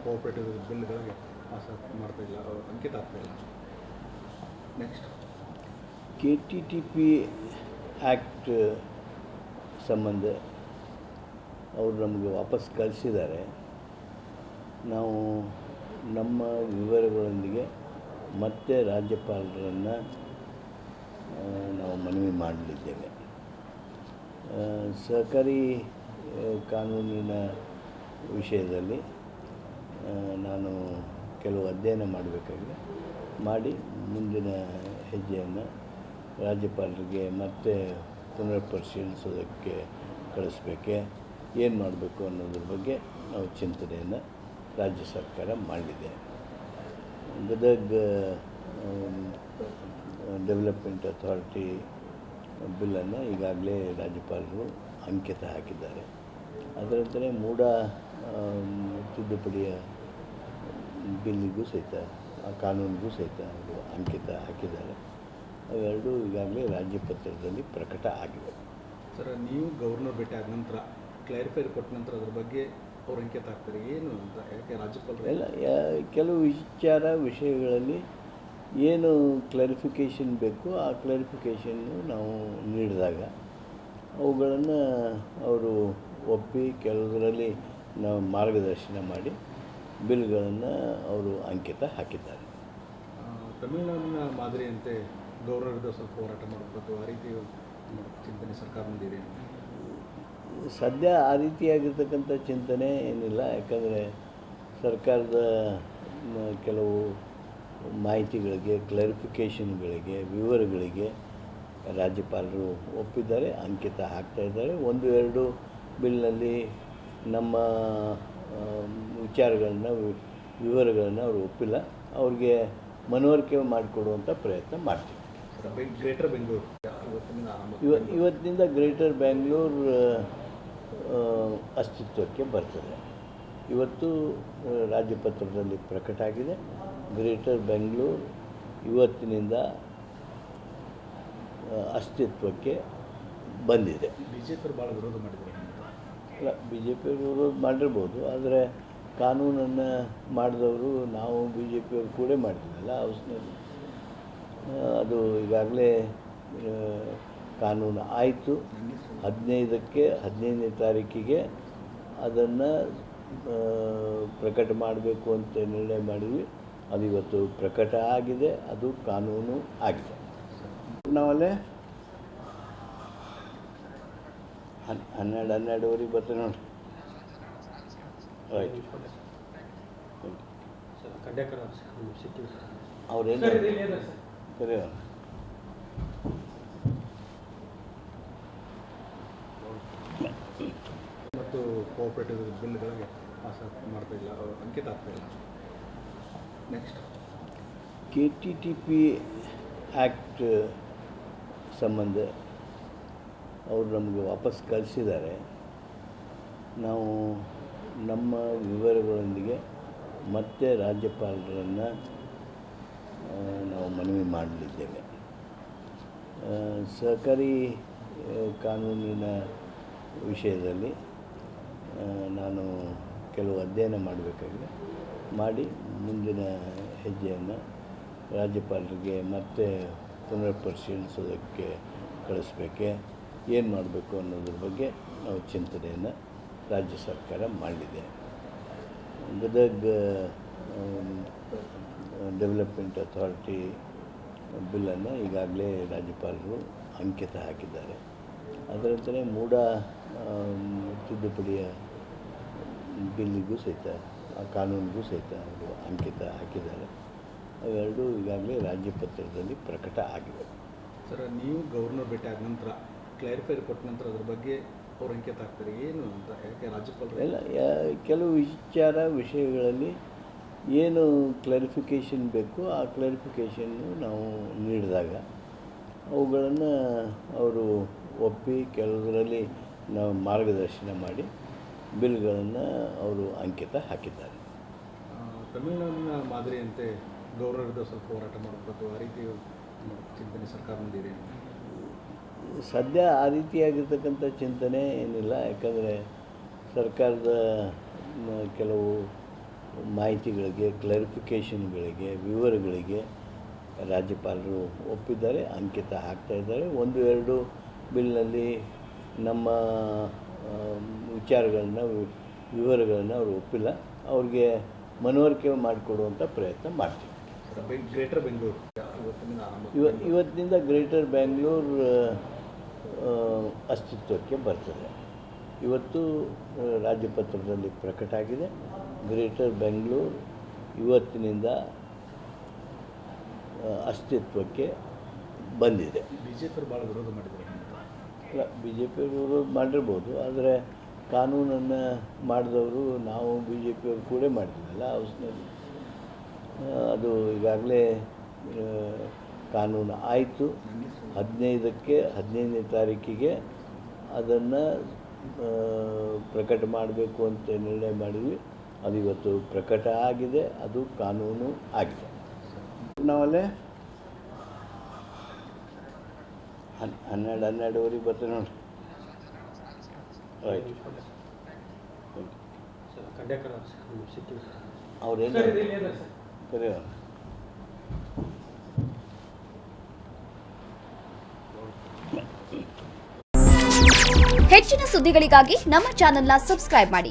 Cooperative ಬಿಲ್ಗಳಿಗೆ pass ಮಾಡ್ತಾ ಇಲ್ಲ, ಅಂಕಿತ ಆಗ್ತಾ ಇಲ್ಲ. ನೆಕ್ಸ್ಟ್ KTTP ಆ್ಯಕ್ಟ್ ಸಂಬಂಧ ಅವರು ನಮಗೆ ವಾಪಸ್ ಕಳಿಸಿದ್ದಾರೆ. ನಾವು ನಮ್ಮ ವಿವರಗಳೊಂದಿಗೆ ಮತ್ತೆ ರಾಜ್ಯಪಾಲರನ್ನು ನಾವು ಮನವಿ ಮಾಡಲಿದ್ದೇವೆ. ಸಹಕಾರಿ ಕಾನೂನಿನ ವಿಷಯದಲ್ಲಿ ನಾನು ಕೆಲವು ಅಧ್ಯಯನ ಮಾಡಬೇಕಾಗಿದೆ. ಮಾಡಿ ಮುಂದಿನ ಹೆಜ್ಜೆಯನ್ನು ರಾಜ್ಯಪಾಲರಿಗೆ ಮತ್ತೆ ಪುನರ್ ಪರಿಶೀಲಿಸೋದಕ್ಕೆ ಕಳಿಸ್ಬೇಕೆ, ಏನು ಮಾಡಬೇಕು ಅನ್ನೋದ್ರ ಬಗ್ಗೆ ನಾವು ಚಿಂತನೆಯನ್ನು ರಾಜ್ಯ ಸರ್ಕಾರ ಮಾಡಲಿದೆ. ಗದಗ ಡೆವಲಪ್ಮೆಂಟ್ ಅಥಾರಿಟಿ ಬಿಲ್ಲನ್ನು ಈಗಾಗಲೇ ರಾಜ್ಯಪಾಲರು ಅಂಕಿತ ಹಾಕಿದ್ದಾರೆ. ಅದರಂತೆ ಮೂಡ ತಿದ್ದುಪಡಿಯ ಬಿಲ್ಲಿಗೂ ಸಹಿತ ಆ ಕಾನೂನಿಗೂ ಸಹಿತ ಅವರು ಅಂಕಿತ ಹಾಕಿದ್ದಾರೆ. ಅವೆರಡೂ ಈಗಾಗಲೇ ರಾಜ್ಯಪತ್ರದಲ್ಲಿ ಪ್ರಕಟ ಆಗಿವೆ. ಸರ್, ನೀವು ಗವರ್ನರ್ ಭೇಟಿ ಆದ ನಂತರ ಕ್ಲಾರಿಫೈ ಕೊಟ್ಟ ನಂತರ ಅದ್ರ ಬಗ್ಗೆ ಅವ್ರು ಅಂಕಿತ ಹಾಕ್ತಾರೆ ಏನು ಅಂತ? ಯಾಕೆ ರಾಜ್ಯಪಾಲರು ಎಲ್ಲ ಕೆಲವು ವಿಷಯಗಳಲ್ಲಿ ಏನು ಕ್ಲಾರಿಫಿಕೇಷನ್ ಬೇಕು ಆ ಕ್ಲಾರಿಫಿಕೇಷನ್ನು ನಾವು ನೀಡಿದಾಗ ಅವುಗಳನ್ನು ಅವರು ಒಪ್ಪಿ ಕೆಲವರಲ್ಲಿ ನಾವು ಮಾರ್ಗದರ್ಶನ ಮಾಡಿ ಬಿಲ್ಗಳನ್ನು ಅವರು ಅಂಕಿತ ಹಾಕಿದ್ದಾರೆ. ತಮಿಳುನಾಡಿನ ಮಾದರಿಯಂತೆ ಗವರ್ನರ್ದು ಸ್ವಲ್ಪ ಹೋರಾಟ ಮಾಡಬೇಕು, ಆ ರೀತಿ ಚಿಂತನೆ ಸರ್ಕಾರ ಮುಂದಿದೆ? ಸದ್ಯ ಆ ರೀತಿಯಾಗಿರ್ತಕ್ಕಂಥ ಚಿಂತನೆ ಏನಿಲ್ಲ. ಯಾಕಂದರೆ ಸರ್ಕಾರದ ಕೆಲವು ಮಾಹಿತಿಗಳಿಗೆ, ಕ್ಲಾರಿಫಿಕೇಷನ್ಗಳಿಗೆ, ವಿವರಗಳಿಗೆ ರಾಜ್ಯಪಾಲರು ಒಪ್ಪಿದ್ದಾರೆ, ಅಂಕಿತ ಹಾಕ್ತಾಯಿದ್ದಾರೆ. ಒಂದು ಎರಡು ಬಿಲ್ನಲ್ಲಿ ನಮ್ಮ ವಿಚಾರಗಳನ್ನು, ವಿವರಗಳನ್ನು ಅವರು ಒಪ್ಪಿಲ್ಲ. ಅವ್ರಿಗೆ ಮನವರಿಕೆ ಮಾಡಿಕೊಡುವಂಥ ಪ್ರಯತ್ನ ಮಾಡ್ತೀವಿ. ಗ್ರೇಟರ್ ಬೆಂಗಳೂರು ಇವತ್ತಿನಿಂದ ಗ್ರೇಟರ್ ಬೆಂಗಳೂರು ಅಸ್ತಿತ್ವಕ್ಕೆ ಬರ್ತದೆ. ಇವತ್ತು ರಾಜ್ಯಪತ್ರದಲ್ಲಿ ಪ್ರಕಟ ಆಗಿದೆ. ಗ್ರೇಟರ್ ಬೆಂಗಳೂರು ಇವತ್ತಿನಿಂದ ಅಸ್ತಿತ್ವಕ್ಕೆ ಬಂದಿದೆ. BJP ಭಾಳ ವಿರೋಧ ಮಾಡಿದ್ದಾರೆ. ಅಲ್ಲ, BJP ವಿರೋಧ ಮಾಡಿರ್ಬೋದು, ಆದರೆ ಕಾನೂನನ್ನು ಮಾಡಿದವರು ನಾವು BJP ಅವರು ಕೂಡ ಮಾಡ್ತೀವಲ್ಲ ಹೌಸ್ನಲ್ಲಿ. ಅದು ಈಗಾಗಲೇ ಕಾನೂನು ಆಯಿತು. 15ನೇ ತಾರೀಕಿಗೆ ಅದನ್ನು ಪ್ರಕಟ ಮಾಡಬೇಕು ಅಂತ ನಿರ್ಣಯ ಮಾಡಿದ್ವಿ. ಅದು ಇವತ್ತು ಪ್ರಕಟ ಆಗಿದೆ, ಅದು ಕಾನೂನು ಆಗಿದೆ. ನಾವಲ್ಲೇ 12:30ವರೆಗೆ ಬರ್ತೀವಿ ನೋಡಿ. ರೈಟ್. ಅವ್ರೇನು ಕರೆಯೋಣ. ಮತ್ತು ಕೋಆಪರೇಟಿವ್ ಬಿಲ್ಗಳಿಗೆ ಪಾಸ್ ಮಾಡ್ತಾ ಇಲ್ಲ, ಅಂಕಿತ ಆಗ್ತಾ ಇಲ್ಲ. ನೆಕ್ಸ್ಟ್ KTTP ಆ್ಯಕ್ಟ್ ಸಂಬಂಧ ಅವರು ನಮಗೆ ವಾಪಸ್ ಕಳಿಸಿದ್ದಾರೆ. ನಾವು ನಮ್ಮ ವಿವರಗಳೊಂದಿಗೆ ಮತ್ತೆ ರಾಜ್ಯಪಾಲರನ್ನು ನಾವು ಮನವಿ ಮಾಡಲಿದ್ದೇವೆ. ಸಹಕಾರಿ ಕಾನೂನಿನ ವಿಷಯದಲ್ಲಿ ನಾನು ಕೆಲವು ಅಧ್ಯಯನ ಮಾಡಬೇಕಾಗಿದೆ. ಮಾಡಿ ಮುಂದಿನ ಹೆಜ್ಜೆಯನ್ನು ರಾಜ್ಯಪಾಲರಿಗೆ ಮತ್ತೆ ಪುನರ್ ಪರಿಶೀಲಿಸೋದಕ್ಕೆ ಕಳಿಸ್ಬೇಕೆ, ಏನು ಮಾಡಬೇಕು ಅನ್ನೋದ್ರ ಬಗ್ಗೆ ನಾವು ಚಿಂತನೆಯನ್ನು ರಾಜ್ಯ ಸರ್ಕಾರ ಮಾಡಲಿದೆ. ಗದಗ ಡೆವಲಪ್ಮೆಂಟ್ ಅಥಾರಿಟಿ ಬಿಲ್ಲನ್ನು ಈಗಾಗಲೇ ರಾಜ್ಯಪಾಲರು ಅಂಕಿತ ಹಾಕಿದ್ದಾರೆ. ಅದರಂತೆ ಮೂಡ ತಿದ್ದುಪಡಿಯ ಬಿಲ್ಲಿಗೂ ಸಹಿತ ಆ ಕಾನೂನಿಗೂ ಸಹಿತ ಅವರು ಅಂಕಿತ ಹಾಕಿದ್ದಾರೆ. ಅವೆರಡೂ ಈಗಾಗಲೇ ರಾಜ್ಯಪತ್ರದಲ್ಲಿ ಪ್ರಕಟ ಆಗಿವೆ. ಸರ್, ನೀವು ಗವರ್ನರ್ ಭೇಟಿ ಆದ ನಂತರ ಕ್ಲಾರಿಫೈ ಕೊಟ್ಟ ನಂತರ ಅದ್ರ ಬಗ್ಗೆ ಅವ್ರು ಅಂಕಿತ ಹಾಕ್ತಾರೆ ಏನು ಅಂತ? ಯಾಕೆ ರಾಜ್ಯಪಾಲರು ಎಲ್ಲ ಕೆಲವು ವಿಷಯಗಳಲ್ಲಿ ಏನು ಕ್ಲಾರಿಫಿಕೇಷನ್ ಬೇಕು ಆ ಕ್ಲಾರಿಫಿಕೇಷನ್ನು ನಾವು ನೀಡಿದಾಗ ಅವುಗಳನ್ನು ಅವರು ಒಪ್ಪಿ ಕೆಲವರಲ್ಲಿ ನಾವು ಮಾರ್ಗದರ್ಶನ ಮಾಡಿ ಬಿಲ್ಗಳನ್ನು ಅವರು ಅಂಕಿತ ಹಾಕಿದ್ದಾರೆ. ತಮಿಳುನಾಡಿನ ಮಾದರಿಯಂತೆ ಗವರ್ನರ್ದು ಸ್ವಲ್ಪ ಹೋರಾಟ ಮಾಡಬೇಕು, ಆ ರೀತಿ ಚಿಂತನೆ ಸರ್ಕಾರ ಮುಂದಿದೆ? ಸದ್ಯ ಆ ರೀತಿಯಾಗಿರ್ತಕ್ಕಂಥ ಚಿಂತನೆ ಏನಿಲ್ಲ. ಯಾಕಂದರೆ ಸರ್ಕಾರದ ಕೆಲವು ಮಾಹಿತಿಗಳಿಗೆ, ಕ್ಲಾರಿಫಿಕೇಷನ್ಗಳಿಗೆ, ವಿವರಗಳಿಗೆ ರಾಜ್ಯಪಾಲರು ಒಪ್ಪಿದ್ದಾರೆ, ಅಂಕಿತ ಹಾಕ್ತಾಯಿದ್ದಾರೆ. 1-2 ಬಿಲ್ನಲ್ಲಿ ನಮ್ಮ ವಿಚಾರಗಳನ್ನ, ವಿವರಗಳನ್ನು ಅವರು ಒಪ್ಪಿಲ್ಲ. ಅವ್ರಿಗೆ ಮನವರಿಕೆ ಮಾಡಿಕೊಡುವಂಥ ಪ್ರಯತ್ನ ಮಾಡ್ತೀವಿ. ಗ್ರೇಟರ್ ಬೆಂಗಳೂರು ಇವತ್ತಿನಿಂದ ಆರಂಭ. ಇವತ್ತಿನಿಂದ ಗ್ರೇಟರ್ ಬ್ಯಾಂಗ್ಳೂರು ಅಸ್ತಿತ್ವಕ್ಕೆ ಬರ್ತದೆ. ಇವತ್ತು ರಾಜ್ಯಪತ್ರದಲ್ಲಿ ಪ್ರಕಟ ಆಗಿದೆ. ಗ್ರೇಟರ್ ಬೆಂಗಳೂರು ಇವತ್ತಿನಿಂದ ಅಸ್ತಿತ್ವಕ್ಕೆ ಬಂದಿದೆ. BJP ಭಾಳ ವಿರೋಧ ಮಾಡಿದ್ದಾರೆ. ಇಲ್ಲ, BJP ವಿರೋಧ ಮಾಡಿರ್ಬೋದು, ಆದರೆ ಕಾನೂನನ್ನು ಮಾಡಿದವರು ನಾವು BJP ಅವರು ಕೂಡ ಮಾಡಿದ್ವಲ್ಲ ಹೌಸ್ನಲ್ಲಿ. ಅದು ಈಗಾಗಲೇ ಕಾನೂನು ಆಯಿತು. 15ನೇ ತಾರೀಕಿಗೆ ಅದನ್ನು ಪ್ರಕಟ ಮಾಡಬೇಕು ಅಂತ ನಿರ್ಣಯ ಮಾಡಿದ್ವಿ. ಅದು ಇವತ್ತು ಪ್ರಕಟ ಆಗಿದೆ, ಅದು ಕಾನೂನು ಆಗಿದೆ. ನಾವಲ್ಲೇ 12:30ವರೆಗೆ ಬರ್ತೀವಿ ನೋಡಿ. ರೈಟ್. ಅವ್ರೇನು ಕರೆಯೋಣ. ಹೆಚ್ಚಿನ ಸುದ್ದಿಗಳಿಗಾಗಿ ನಮ್ಮ ಚಾನೆಲ್ನ ಸಬ್ಸ್ಕ್ರೈಬ್ ಮಾಡಿ.